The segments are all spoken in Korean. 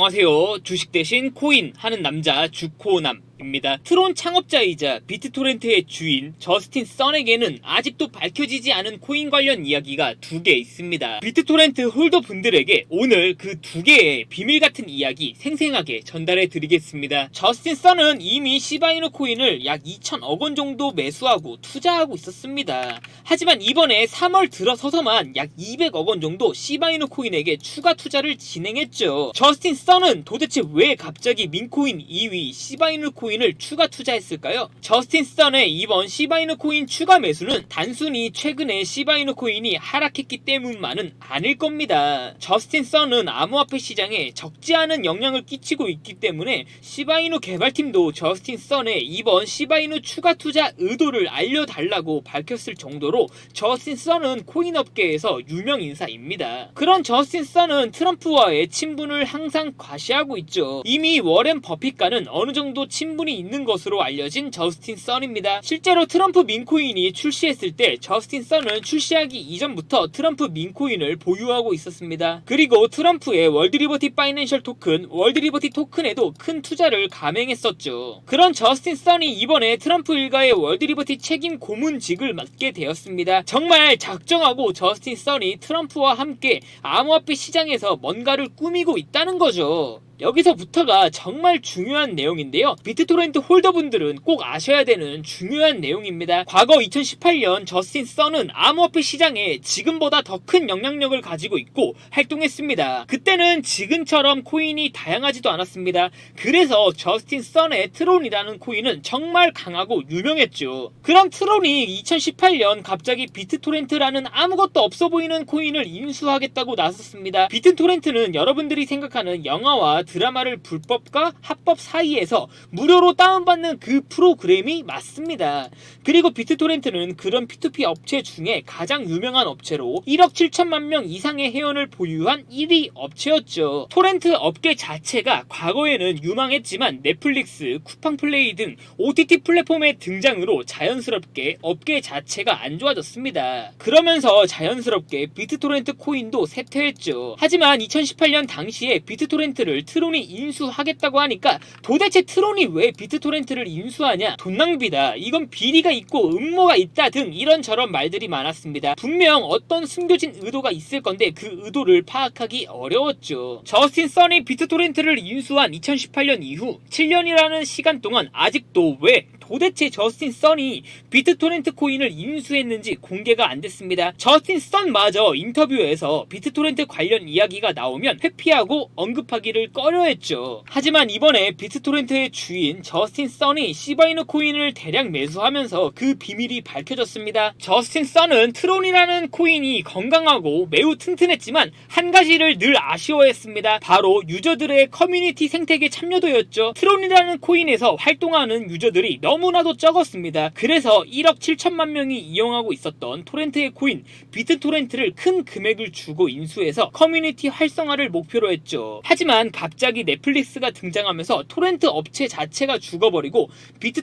안녕하세요. 주식 대신 코인 하는 남자 주코남입니다. 트론 창업자이자 비트토렌트의 주인 저스틴 선에게는 아직도 밝혀지지 않은 코인 관련 이야기가 두 개 있습니다. 비트토렌트 홀더 분들에게 오늘 그 두 개의 비밀 같은 이야기 생생하게 전달해 드리겠습니다. 저스틴 선은 이미 시바이누 코인을 약 2천억 원 정도 매수하고 투자하고 있었습니다. 하지만 이번에 3월 들어서서만 약 200억 원 정도 시바이누 코인에게 추가 투자를 진행했죠. 저스틴 선은 도대체 왜 갑자기 민코인 2위 시바이누 코인을 추가 투자했을까요? 저스틴 선의 이번 시바이누 코인 추가 매수는 단순히 최근에 시바이누 코인이 하락했기 때문만은 아닐 겁니다. 저스틴 선은 암호화폐 시장에 적지 않은 영향을 끼치고 있기 때문에 시바이누 개발팀도 저스틴 선의 이번 시바이누 추가 투자 의도를 알려달라고 밝혔을 정도로 저스틴 선은 코인 업계에서 유명 인사입니다. 그런 저스틴 선은 트럼프와의 친분을 항상 과시하고 있죠. 이미 워렌 버핏과는 어느 정도 친분이 있는 것으로 알려진 저스틴 선입니다. 실제로 트럼프 민코인이 출시했을 때 저스틴 선은 출시하기 이전부터 트럼프 민코인을 보유하고 있었습니다. 그리고 트럼프의 월드리버티 파이낸셜 토큰, 월드리버티 토큰에도 큰 투자를 감행했었죠. 그런 저스틴 선이 이번에 트럼프 일가의 월드리버티 책임 고문직을 맡게 되었습니다. 정말 작정하고 저스틴 선이 트럼프와 함께 암호화폐 시장에서 뭔가를 꾸미고 있다는 거죠. 여기서부터가 정말 중요한 내용인데요. 비트토렌트 홀더분들은 꼭 아셔야 되는 중요한 내용입니다. 과거 2018년 저스틴 선은 암호화폐 시장에 지금보다 더 큰 영향력을 가지고 있고 활동했습니다. 그때는 지금처럼 코인이 다양하지도 않았습니다. 그래서 저스틴 선의 트론이라는 코인은 정말 강하고 유명했죠. 그럼 트론이 2018년 갑자기 비트토렌트라는 아무것도 없어 보이는 코인을 인수하겠다고 나섰습니다. 비트토렌트는 여러분들이 생각하는 영화와 드라마를 불법과 합법 사이에서 무료로 다운받는 그 프로그램이 맞습니다. 그리고 비트토렌트는 그런 P2P 업체 중에 가장 유명한 업체로 1억 7천만 명 이상의 회원을 보유한 1위 업체였죠. 토렌트 업계 자체가 과거에는 유망했지만 넷플릭스, 쿠팡플레이 등 OTT 플랫폼의 등장으로 자연스럽게 업계 자체가 안 좋아졌습니다. 그러면서 자연스럽게 비트토렌트 코인도 쇠퇴했죠. 하지만 2018년 당시에 비트토렌트를 트론이 인수하겠다고 하니까 도대체 트론이 왜 비트토렌트를 인수하냐, 돈 낭비다, 이건 비리가 있고 음모가 있다 등 이런저런 말들이 많았습니다. 분명 어떤 숨겨진 의도가 있을 건데 그 의도를 파악하기 어려웠죠. 저스틴 선이 비트토렌트를 인수한 2018년 이후 7년이라는 시간 동안 아직도 왜 도대체 저스틴 선이 비트토렌트 코인을 인수했는지 공개가 안 됐습니다. 저스틴 선마저 인터뷰에서 비트토렌트 관련 이야기가 나오면 회피하고 언급하기를 꺼려했죠. 하지만 이번에 비트토렌트의 주인 저스틴 선이 시바이누 코인을 대량 매수하면서 그 비밀이 밝혀졌습니다. 저스틴 선은 트론이라는 코인이 건강하고 매우 튼튼했지만 한 가지를 늘 아쉬워했습니다. 바로 유저들의 커뮤니티 생태계 참여도였죠. 트론이라는 코인에서 활동하는 유저들이 너무나도 적었습니다. 그래서 1억 7천만 명이 이용하고 있었던 토렌트의 코인 비트토렌트를 큰 금액을 주고 인수해서 커뮤니티 활성화를 목표로 했죠. 하지만 갑자기 넷플릭스가 등장하면서 토렌트 업체 자체가 죽어버리고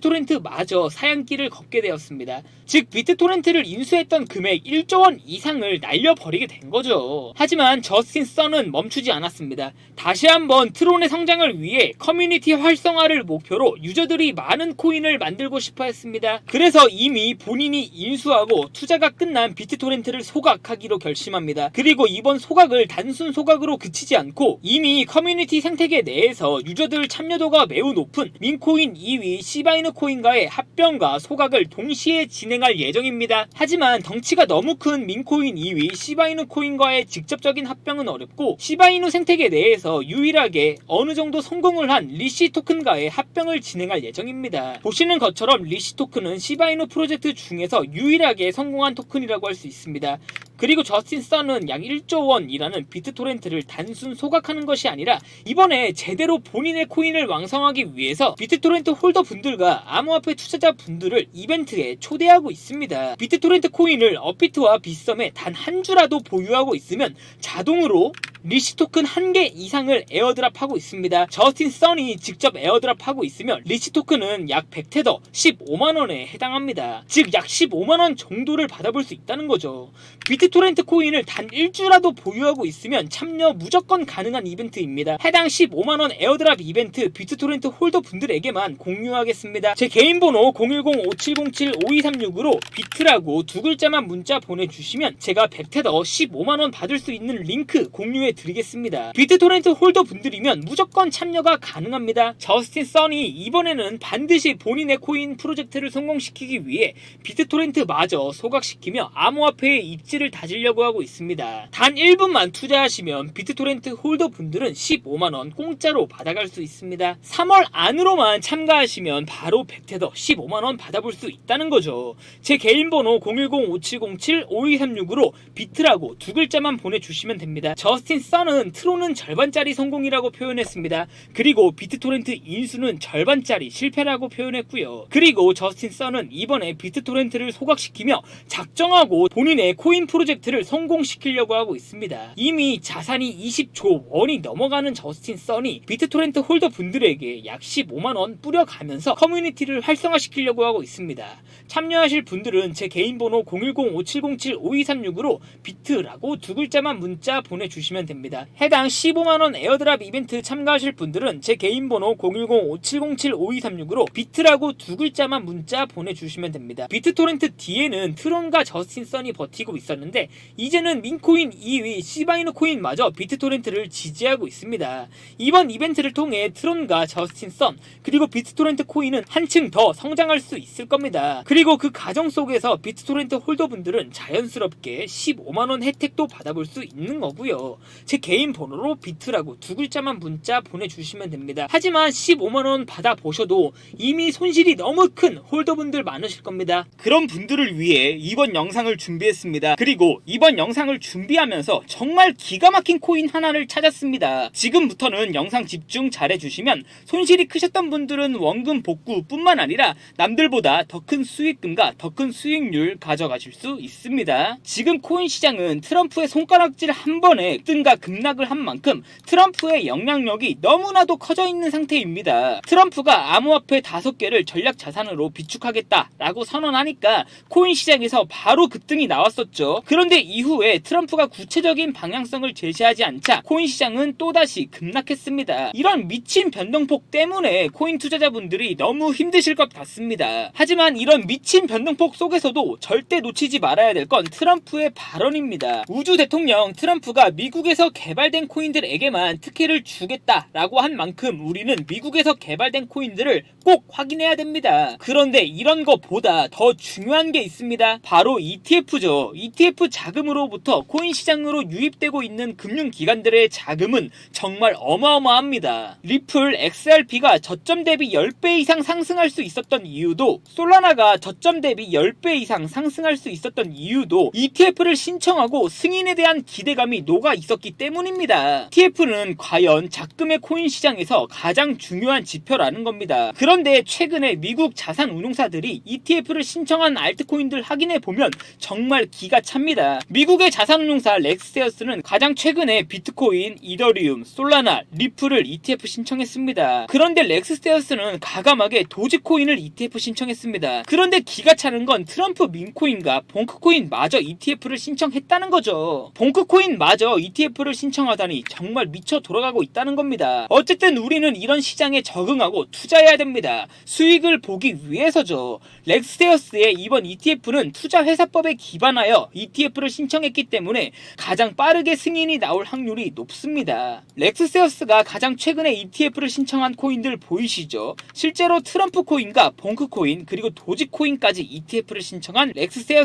비트토렌트마저 사양길을 걷게 되었습니다. 즉 비트토렌트를 인수했던 금액 1조 원 이상을 날려버리게 된 거죠. 하지만 저스틴 선은 멈추지 않았습니다. 다시 한번 트론의 성장을 위해 커뮤니티 활성화를 목표로 유저들이 많은 코인을 만들고 싶어 했습니다. 그래서 이미 본인이 인수하고 투자가 끝난 비트토렌트를 소각하기로 결심합니다. 그리고 이번 소각을 단순 소각으로 그치지 않고 이미 커뮤니티 생태계 내에서 유저들 참여도가 매우 높은 민코인 2위 시바이누 코인과의 합병과 소각을 동시에 진행할 예정입니다. 하지만 덩치가 너무 큰 민코인 2위 시바이누 코인과의 직접적인 합병은 어렵고 시바이누 생태계 내에서 유일하게 어느 정도 성공을 한 리시 토큰과의 합병을 진행할 예정입니다. 보시는 것처럼 리시 토큰은 시바이누 프로젝트 중에서 유일하게 성공한 토큰이라고 할 수 있습니다. 그리고 저스틴 선은 약 1조 원이라는 비트토렌트를 단순 소각하는 것이 아니라 이번에 제대로 본인의 코인을 왕성하기 위해서 비트토렌트 홀더 분들과 암호화폐 투자자 분들을 이벤트에 초대하고 있습니다. 비트토렌트 코인을 업비트와 빗썸에 단 한 주라도 보유하고 있으면 자동으로 리시 토큰 1개 이상을 에어드랍하고 있습니다. 저스틴 선이 직접 에어드랍하고 있으면 리시 토큰은 약 100테더 15만원에 해당합니다. 즉 약 15만원 정도를 받아볼 수 있다는 거죠. 비트 비트토렌트 코인을 단 1주라도 보유하고 있으면 참여 무조건 가능한 이벤트입니다. 해당 15만원 에어드랍 이벤트 비트토렌트 홀더 분들에게만 공유하겠습니다. 제 개인 번호 010-5707-5236으로 비트라고 두 글자만 문자 보내주시면 제가 백테더 15만원 받을 수 있는 링크 공유해 드리겠습니다. 비트토렌트 홀더 분들이면 무조건 참여가 가능합니다. 저스틴 써니 이번에는 반드시 본인의 코인 프로젝트를 성공시키기 위해 비트토렌트마저 소각시키며 암호화폐의 입지를 다지려고 하고 있습니다. 단 1분만 투자하시면 비트토렌트 홀더 분들은 15만원 공짜로 받아갈 수 있습니다. 3월 안으로만 참가하시면 바로 백테더 15만원 받아볼 수 있다는 거죠. 제 개인 번호 010-5707-5236으로 비트라고 두 글자만 보내주시면 됩니다. 저스틴 써는 트론은 절반짜리 성공이라고 표현했습니다. 그리고 비트토렌트 인수는 절반짜리 실패라고 표현했고요. 그리고 저스틴 써는 이번에 비트토렌트를 소각시키며 작정하고 본인의 코인 프로젝트를 성공시키려고 하고 있습니다. 이미 자산이 20조 원이 넘어가는 저스틴 써니 비트토렌트 홀더 분들에게 약 15만원 뿌려가면서 커뮤니티를 활성화시키려고 하고 있습니다. 참여하실 분들은 제 개인 번호 010-5707-5236으로 비트라고 두 글자만 문자 보내주시면 됩니다. 해당 15만원 에어드랍 이벤트 참가하실 분들은 제 개인 번호 010-5707-5236으로 비트라고 두 글자만 문자 보내주시면 됩니다. 비트토렌트 뒤에는 트론과 저스틴 써니 버티고 있었는데 이제는 민코인 2위 시바이누 코인마저 비트토렌트를 지지하고 있습니다. 이번 이벤트를 통해 트론과 저스틴 선 그리고 비트토렌트 코인은 한층 더 성장할 수 있을 겁니다. 그리고 그 과정 속에서 비트토렌트 홀더분들은 자연스럽게 15만원 혜택도 받아볼 수 있는 거고요. 제 개인 번호로 비트라고 두 글자만 문자 보내주시면 됩니다. 하지만 15만원 받아보셔도 이미 손실이 너무 큰 홀더분들 많으실 겁니다. 그런 분들을 위해 이번 영상을 준비했습니다. 그리고 이번 영상을 준비하면서 정말 기가 막힌 코인 하나를 찾았습니다. 지금부터는 영상 집중 잘해주시면 손실이 크셨던 분들은 원금 복구 뿐만 아니라 남들보다 더 큰 수익금과 더 큰 수익률 가져가실 수 있습니다. 지금 코인 시장은 트럼프의 손가락질 한 번에 급등과 급락을 한 만큼 트럼프의 영향력이 너무나도 커져 있는 상태입니다. 트럼프가 암호화폐 5개를 전략 자산으로 비축하겠다라고 선언하니까 코인 시장에서 바로 급등이 나왔었죠. 그런데 이후에 트럼프가 구체적인 방향성을 제시하지 않자 코인 시장은 또다시 급락했습니다. 이런 미친 변동폭 때문에 코인 투자자분들이 너무 힘드실 것 같습니다. 하지만 이런 미친 변동폭 속에서도 절대 놓치지 말아야 될 건 트럼프의 발언입니다. 우주 대통령 트럼프가 미국에서 개발된 코인들에게만 특혜를 주겠다라고 한 만큼 우리는 미국에서 개발된 코인들을 꼭 확인해야 됩니다. 그런데 이런 것보다 더 중요한 게 있습니다. 바로 ETF죠. ETF 자금으로부터 코인 시장으로 유입되고 있는 금융기관들의 자금은 정말 어마어마합니다. 리플 XRP가 저점 대비 10배 이상 상승할 수 있었던 이유도, 솔라나가 저점 대비 10배 이상 상승할 수 있었던 이유도 ETF를 신청하고 승인에 대한 기대감이 녹아 있었기 때문입니다. ETF는 과연 작금의 코인 시장에서 가장 중요한 지표라는 겁니다. 그런데 최근에 미국 자산 운용사들이 ETF를 신청한 알트코인들 확인해 보면 정말 기가 찹니다. 미국의 자산 운용사 렉스테어스는 가장 최근에 비트코인, 이더리움, 솔라나, 리플을 ETF 신청했습니다. 그런데 렉스테어스는 가감하게 도지코인을 ETF 신청했습니다. 그런데 기가 차는 건 트럼프 민코인과 봉크코인마저 ETF를 신청했다는 거죠. 봉크코인마저 ETF를 신청하다니 정말 미쳐 돌아가고 있다는 겁니다. 어쨌든 우리는 이런 시장에 적응하고 투자해야 됩니다. 수익을 보기 위해서죠. 렉스테어스의 이번 ETF는 투자회사법에 기반하여 ETF를 신청했기 때문에 가장 빠르게 승인이 나올 확률이 높습니다. 렉스테어스가 가장 최근에 ETF를 신청한 코인들 보이시죠? 실제로 트럼프 코인과 봉크 코인 그리고 도지코인까지 ETF를 신청한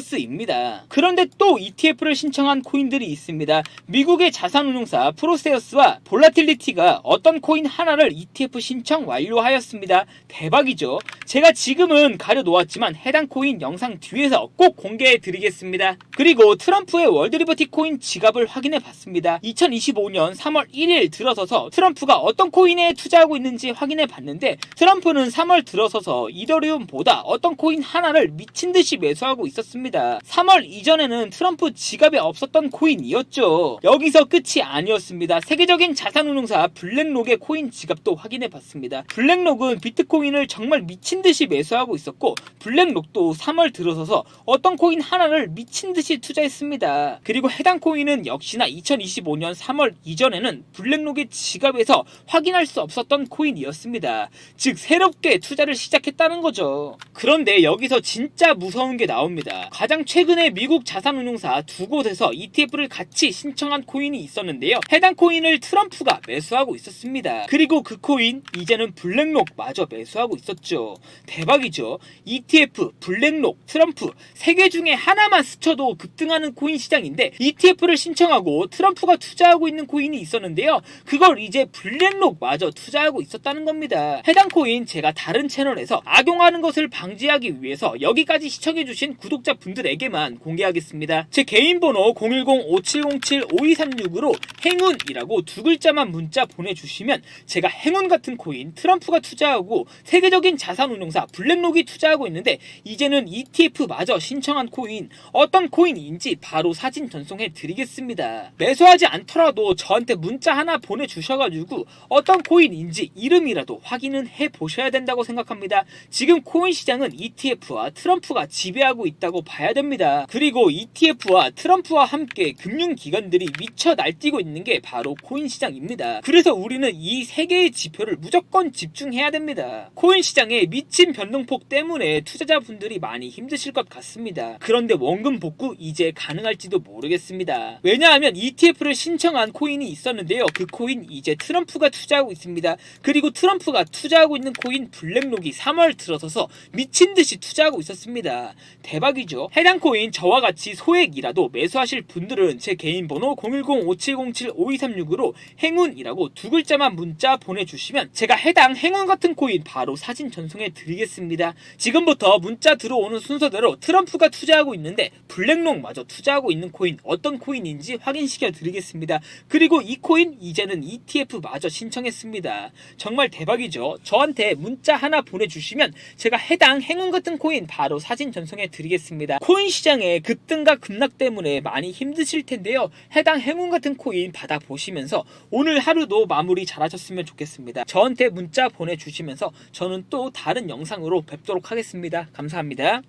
렉스테어스입니다. 그런데 또 ETF를 신청한 코인들이 있습니다. 미국의 자산운용사 프로세어스와 볼라틸리티가 어떤 코인 하나를 ETF 신청 완료하였습니다. 대박이죠? 제가 지금은 가려놓았지만 해당 코인 영상 뒤에서 꼭 공개해 드리겠습니다. 그리고 트럼프의 월드리버티 코인 지갑을 확인해 봤습니다. 2025년 3월 1일 들어서서 트럼프가 어떤 코인에 투자하고 있는지 확인해 봤는데 트럼프는 3월 들어서서 이더리움보다 어떤 코인 하나를 미친듯이 매수하고 있었습니다. 3월 이전에는 트럼프 지갑에 없었던 코인이었죠. 여기서 끝이 아니었습니다. 세계적인 자산운용사 블랙록의 코인 지갑도 확인해 봤습니다. 블랙록은 비트코인을 정말 미친듯이 매수하고 있었고 블랙록도 3월 들어서서 어떤 코인 하나를 미친듯이 투자했습니다. 그리고 해당 코인은 역시나 2025년 3월 이전에는 블랙록의 지갑에서 확인할 수 없었던 코인이었습니다. 즉 새롭게 투자를 시작했다는 거죠. 그런데 여기서 진짜 무서운 게 나옵니다. 가장 최근에 미국 자산운용사 두 곳에서 ETF를 같이 신청한 코인이 있었는데요. 해당 코인을 트럼프가 매수하고 있었습니다. 그리고 그 코인 이제는 블랙록마저 매수하고 있었죠. 대박이죠. ETF, 블랙록, 트럼프 세 개 중에 하나만 스쳐도 급등하는 코인 시장인데 ETF를 신청하고 트럼프가 투자하고 있는 코인이 있었는데요. 그걸 이제 블랙록마저 투자하고 있었다는 겁니다. 해당 코인 제가 다른 채널에서 악용하는 것을 방지하기 위해서 여기까지 시청해주신 구독자분들에게만 공개하겠습니다. 제 개인 번호 010-5707-5236으로 행운이라고 두 글자만 문자 보내주시면 제가 행운 같은 코인 트럼프가 투자하고 세계적인 자산운용사 블랙록이 투자하고 있는데 이제는 ETF마저 신청한 코인 어떤 코인인지 바로 사진 전송해 드리겠습니다. 매수하지 않더라도 저한테 문자 하나 보내주셔가지고 어떤 코인인지 이름이라도 확인은 해보셔야 된다고 생각합니다. 지금 코인 시장은 ETF와 트럼프가 지배하고 있다고 봐야 됩니다. 그리고 ETF와 트럼프와 함께 금융기관들이 미쳐 날뛰고 있는 게 바로 코인 시장입니다. 그래서 우리는 이 세 개의 지표를 무조건 집중해야 됩니다. 코인 시장의 미친 변동폭 때문에 투자자분들이 많이 힘드실 것 같습니다. 그런데 원금 복구 이제 가능할지도 모르겠습니다. 왜냐하면 ETF를 신청한 코인이 있었는데요. 그 코인 이제 트럼프가 투자하고 있습니다. 그리고 트럼프가 투자하고 있는 코인 블랙록이 3월 들어서서 미친듯이 투자하고 있었습니다. 대박이죠. 해당 코인 저와 같이 소액이라도 매수하실 분들은 제 개인 번호 010-5707-5236으로 행운이라고 두 글자만 문자 보내주시면 제가 해당 행운 같은 코인 바로 사진 전송해 드리겠습니다. 지금부터 문자 들어오는 순서대로 트럼프가 투자하고 있는데 블랙록마저 투자하고 있는 코인 어떤 코인인지 확인시켜 드리겠습니다. 그리고 이 코인 이제는 ETF마저 신청했습니다. 정말 대박이죠. 저한테 문자 하나 보내주시면 제가 해당 행운 같은 코인 바로 사진 전송해 드리겠습니다. 코인 시장의 급등과 급락 때문에 많이 힘드실 텐데요. 해당 행운 같은 코인 받아보시면서 오늘 하루도 마무리 잘하셨으면 좋겠습니다. 저한테 문자 보내주시면서 저는 또 다른 영상으로 뵙도록 하겠습니다. 감사합니다.